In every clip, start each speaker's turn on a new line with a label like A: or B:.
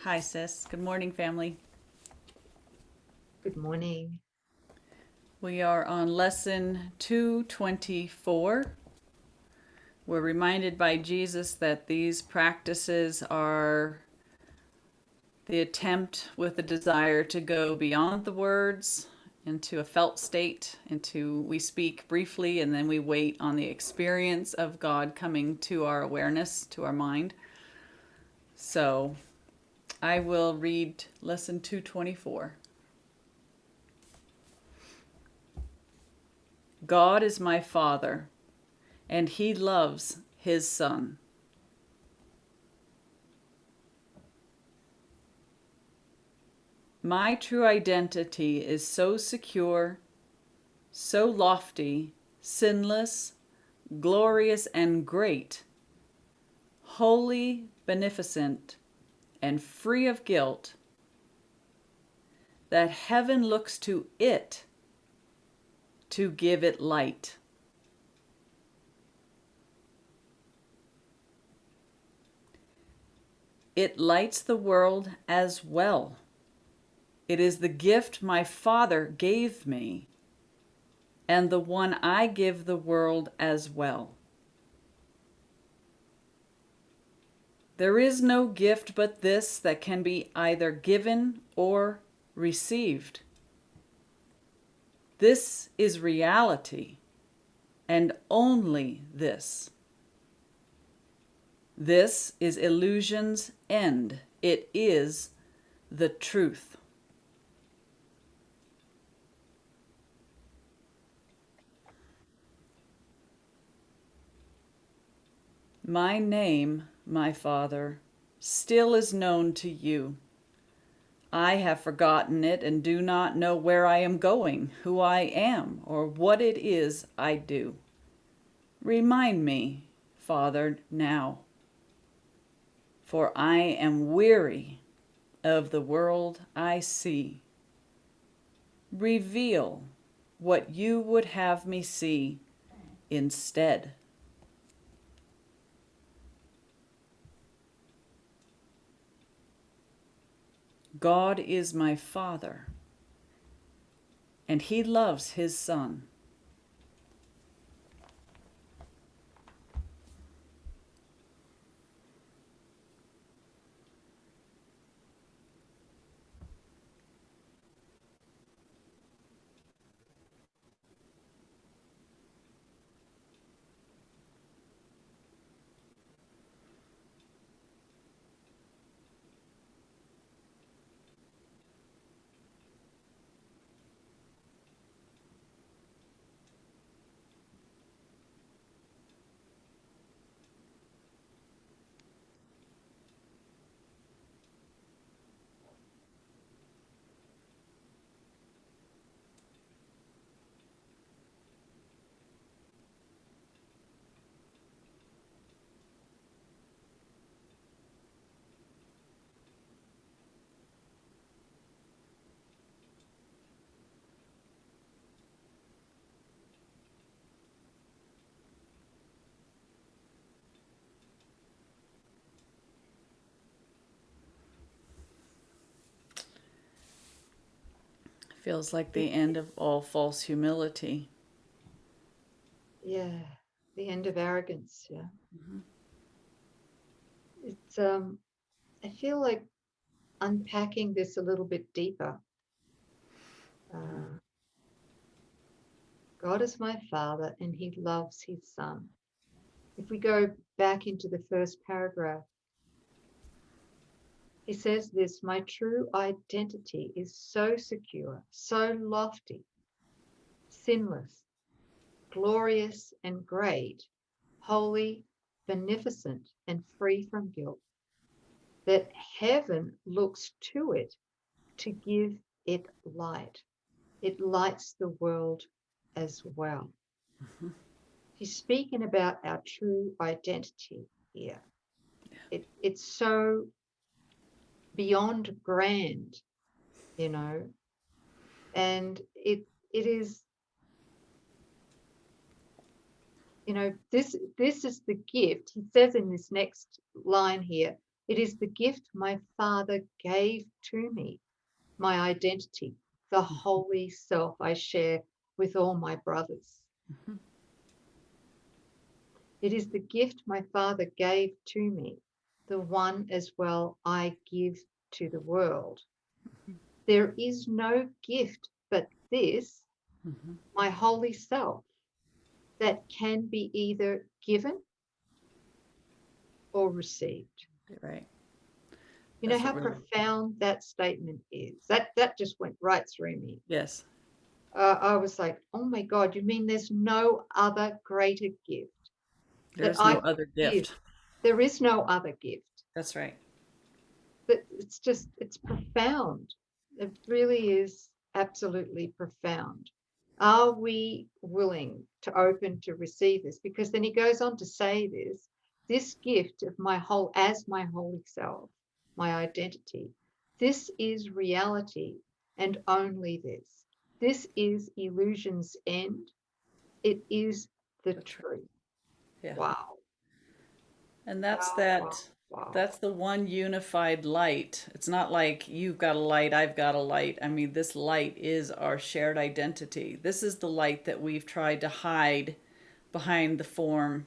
A: Hi, sis. Good morning, family.
B: Good morning.
A: We are on lesson 224. We're reminded by Jesus that these practices are the attempt with a desire to go beyond the words into a felt state, into we speak briefly and then we wait on the experience of God coming to our awareness, to our mind. So I will read lesson 224. God is my Father, and He loves His Son. My true identity is so secure, so lofty, sinless, glorious, and great, holy, beneficent, and free of guilt, that heaven looks to it to give it light. It lights the world as well. It is the gift my Father gave me, and the one I give the world as well. There is no gift but this that can be either given or received. This is reality, and only this. This is illusion's end. It is the truth. My name, my Father, still is known to you. I have forgotten it and do not know where I am going, who I am, or what it is I do. Remind me, Father, now, for I am weary of the world I see. Reveal what you would have me see instead. God is my Father, and He loves His Son. Feels like the end of all false humility.
B: Yeah, the end of arrogance. Yeah,
A: Mhm.
B: it's I feel like unpacking this a little bit deeper. Uh, God is my Father, and He loves His Son. If we go back into the first paragraph, He says this: my true identity is so secure, so lofty, sinless, glorious, and great, holy, beneficent, and free from guilt, that heaven looks to it to give it light. It lights the world as well.
A: Mhm.
B: He's speaking about our true identity here. It's so beyond grand, you know, and it is, this is the gift. He says in this next line here, It is the gift my Father gave to me, my identity, the holy self I share with all my brothers.
A: Mhm.
B: It is the gift my Father gave to me, the one as well I give to the world. There is no gift but this,
A: Mhm.
B: my holy self, that can be either given or received.
A: Right.
B: You know
A: That's
B: how
A: what we're.
B: profound that statement is. That just went right through me.
A: Yes.
B: I was like, oh my God, you mean there's no other greater gift
A: There
B: that
A: is
B: I
A: no
B: could
A: other
B: give?
A: gift.
B: There is no other gift.
A: That's right.
B: But it's profound. It really is absolutely profound. Are we willing to open to receive this? Because then he goes on to say this gift of my whole, as my holy self, my identity, this is reality and only this. This is illusion's end. It is the
A: That's right.
B: truth.
A: Yeah.
B: Wow.
A: And that's
B: Wow. Wow.
A: that.
B: Wow.
A: That's the one unified light. It's not like you've got a light, I've got a light. I mean, this light is our shared identity. This is the light that we've tried to hide behind the form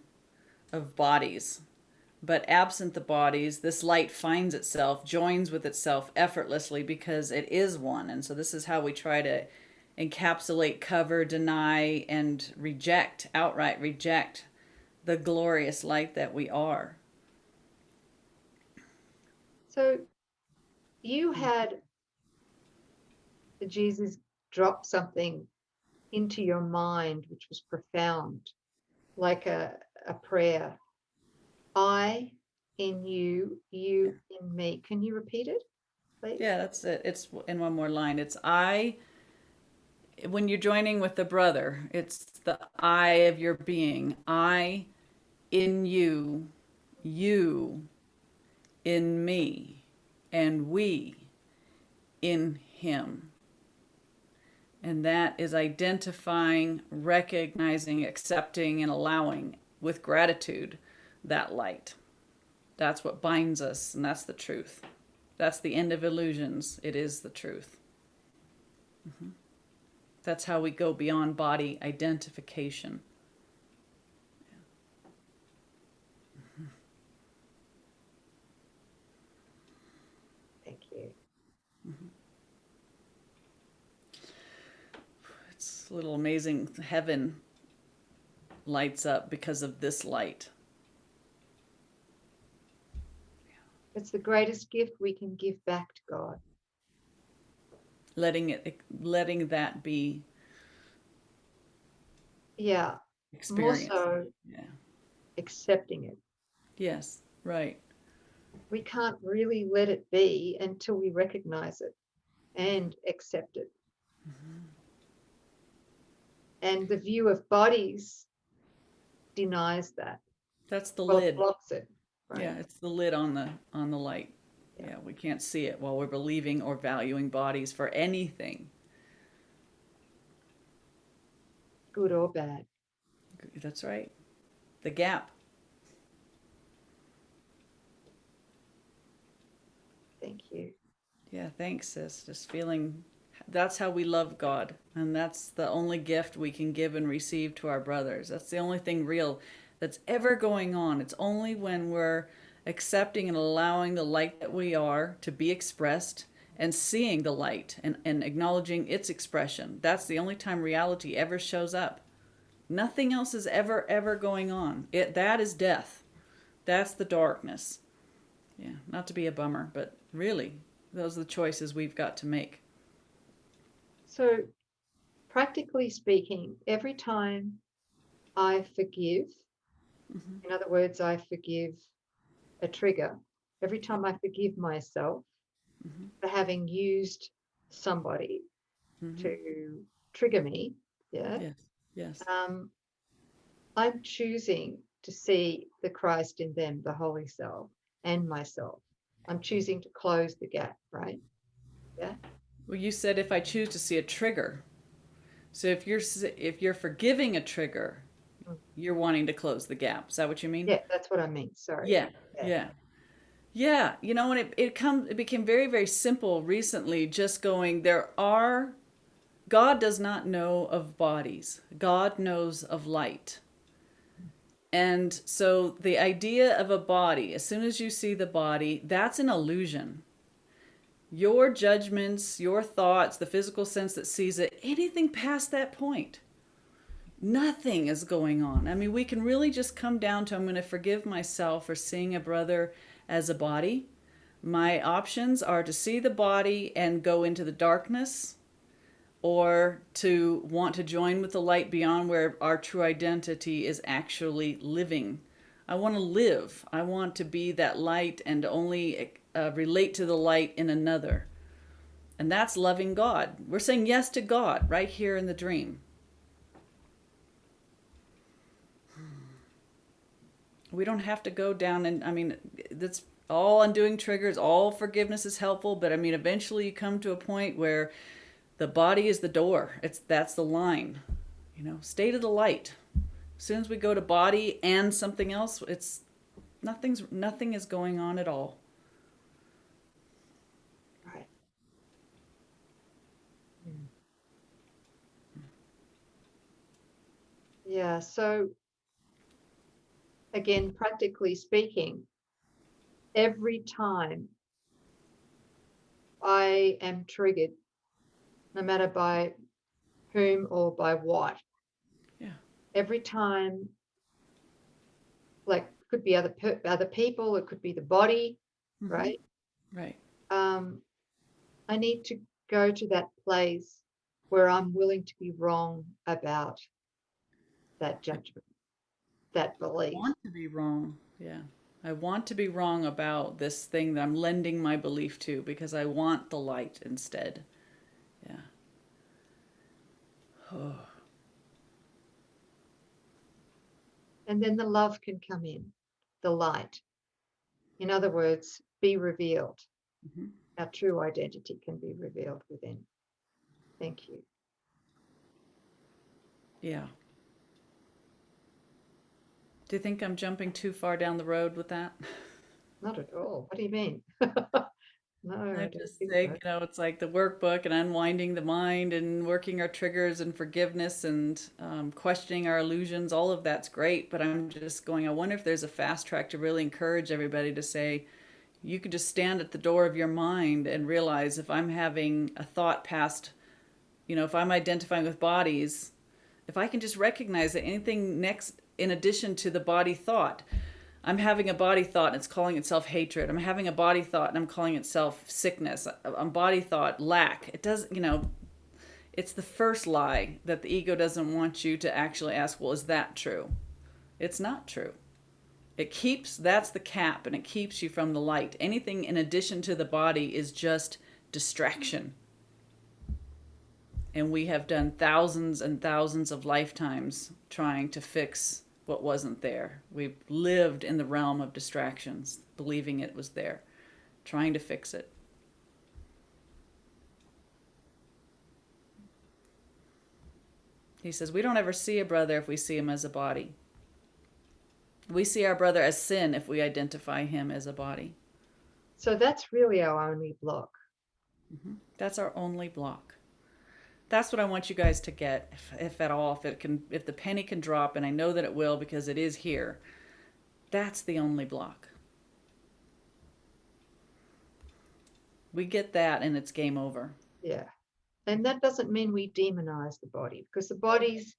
A: of bodies. But absent the bodies, this light finds itself, joins with itself effortlessly because it is one. And so this is how we try to encapsulate, cover, deny, and reject, outright reject the glorious light that we are.
B: So you had Jesus drop something into your mind which was profound, like a prayer. I in you,
A: Yeah.
B: you in me. Can you repeat it, please?
A: Yeah, that's it. It's in one more line. It's I, when you're joining with the brother, it's the I of your being. I in you, you in me, and we in him. And that is identifying, recognizing, accepting, and allowing with gratitude that light. That's what binds us, and that's the truth. That's the end of illusions. It is the truth. That's how we go beyond body identification.
B: Thank you.
A: It's a little amazing. Heaven lights up because of this light.
B: It's the greatest gift we can give back to God.
A: Letting that be
B: Yeah, more
A: experienced.
B: so
A: Yeah.
B: accepting it.
A: Yes. Right.
B: We can't really let it be until we recognize it and accept it. And the view of bodies denies that.
A: That's the
B: Well, it
A: lid.
B: blocks it, right?
A: Yeah, it's the lid on the light.
B: Yeah.
A: Yeah, we can't see it while we're believing or valuing bodies for anything.
B: Good or bad.
A: That's right. The gap.
B: Thank you.
A: Yeah, thanks, sis. Just feeling that's how we love God. And that's the only gift we can give and receive to our brothers. That's the only thing real that's ever going on. It's only when we're accepting and allowing the light that we are to be expressed and seeing the light and acknowledging its expression. That's the only time reality ever shows up. Nothing else is ever going on. That is death. That's the darkness. Yeah, not to be a bummer, but really, those are the choices we've got to make.
B: So, practically speaking, every time I forgive,
A: Hmm.
B: in other words, I forgive a trigger, every
A: Yep.
B: time I forgive myself
A: Hmm.
B: for having used somebody
A: Hmm.
B: to trigger me, yeah,
A: Yes. Yes.
B: um, I'm choosing to see the Christ in them, the Holy Self, and myself. I'm choosing to close the gap, right? Yeah.
A: Well, you said if I choose to see a trigger. So if you're forgiving a trigger,
B: Mm.
A: you're wanting to close the gap. Is that what you mean?
B: Yeah, that's what I mean. Sorry.
A: Yeah.
B: Yeah.
A: Yeah. Yeah, you know, when it became very, very simple recently, just going, God does not know of bodies. God knows of light. And so the idea of a body, as soon as you see the body, that's an illusion. Your judgments, your thoughts, the physical sense that sees it, anything past that point, nothing is going on. I mean, we can really just come down to, I'm going to forgive myself for seeing a brother as a body. My options are to see the body and go into the darkness, or to want to join with the light beyond where our true identity is actually living. I want to live. I want to be that light and only relate to the light in another. And that's loving God. We're saying yes to God right here in the dream. We don't have to go down and, I mean, that's all undoing triggers, all forgiveness is helpful, but I mean, eventually you come to a point where the body is the door. That's the line. You know, state of the light. As soon as we go to body and something else, it's nothing is going on at all.
B: Right. Yeah. So again, practically speaking, every time I am triggered, no matter by whom or by what,
A: Yeah.
B: every time, like, could be other people, it could be the body,
A: Mm-hmm.
B: right?
A: Right.
B: I need to go to that place where I'm willing to be wrong about that judgment, that
A: I
B: belief.
A: want to be wrong. Yeah. I want to be wrong about this thing that I'm lending my belief to because I want the light instead. Yeah. Oh.
B: And then the love can come in, the light. In other words, be revealed.
A: Mm-hmm.
B: Our true identity can be revealed within. Thank you.
A: Yeah. Do you think I'm jumping too far down the road with that?
B: Not at all. What do you mean? No, I
A: I'm
B: don't
A: just
B: think
A: saying,
B: so.
A: you know, it's like the workbook and unwinding the mind and working our triggers and forgiveness and questioning our illusions. All of that's great, but I'm just going, I wonder if there's a fast track to really encourage everybody to say, you could just stand at the door of your mind and realize if I'm having a thought past, you know, if I'm identifying with bodies, if I can just recognize that anything next in addition to the body thought, I'm having a body thought and it's calling itself hatred. I'm having a body thought and I'm calling itself sickness. I'm body thought lack. It does, you know, it's the first lie that the ego doesn't want you to actually ask, well, is that true? It's not true. It keeps, that's the cap, and it keeps you from the light. Anything in addition to the body is just distraction. And we have done thousands and thousands of lifetimes trying to fix what wasn't there. We've lived in the realm of distractions, believing it was there, trying to fix it. He says, we don't ever see a brother if we see him as a body. We see our brother as sin if we identify him as a body.
B: So that's really our only block.
A: Mm-hmm. That's our only block. That's what I want you guys to get, if at all, if the penny can drop, and I know that it will because it is here. That's the only block. We get that, and it's game over.
B: Yeah. And that doesn't mean we demonize the body, because the body's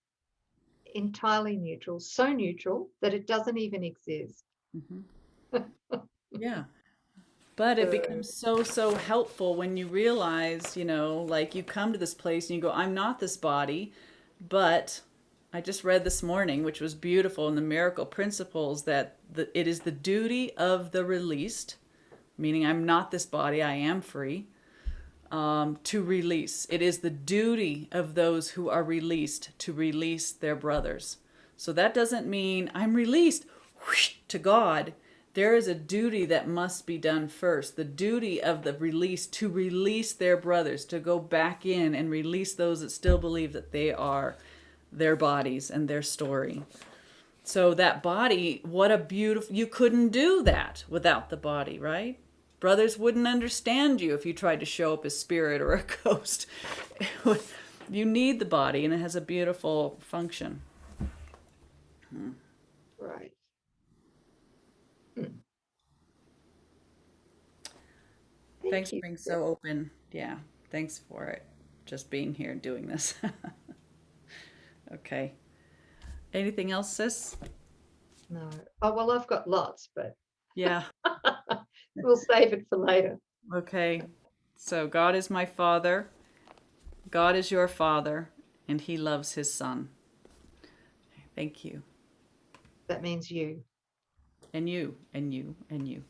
B: entirely neutral, so neutral that it doesn't even exist.
A: Mm-hmm. Yeah. But it becomes so helpful when you realize, you know, like you come to this place and you go, I'm not this body, but I just read this morning, which was beautiful in the Miracle Principles, that it is the duty of the released, meaning I'm not this body, I am free, to release. It is the duty of those who are released to release their brothers. So that doesn't mean I'm released whoosh, to God. There is a duty that must be done first. The duty of the release to release their brothers, to go back in and release those that still believe that they are their bodies and their story. So that body, what a beautiful, you couldn't do that without the body, right? Brothers wouldn't understand you if you tried to show up as spirit or a ghost. You need the body, and it has a beautiful function.
B: Right.
A: Thanks
B: Thank
A: for
B: you.
A: being so open. Yeah, thanks for it. Just being here and doing this. Okay. Anything else, sis?
B: No. Oh, well, I've got lots, but
A: Yeah.
B: we'll save it for later.
A: Okay. So God is my father. God is your father, and he loves his son. Thank you.
B: That means you.
A: And you, and you, and you.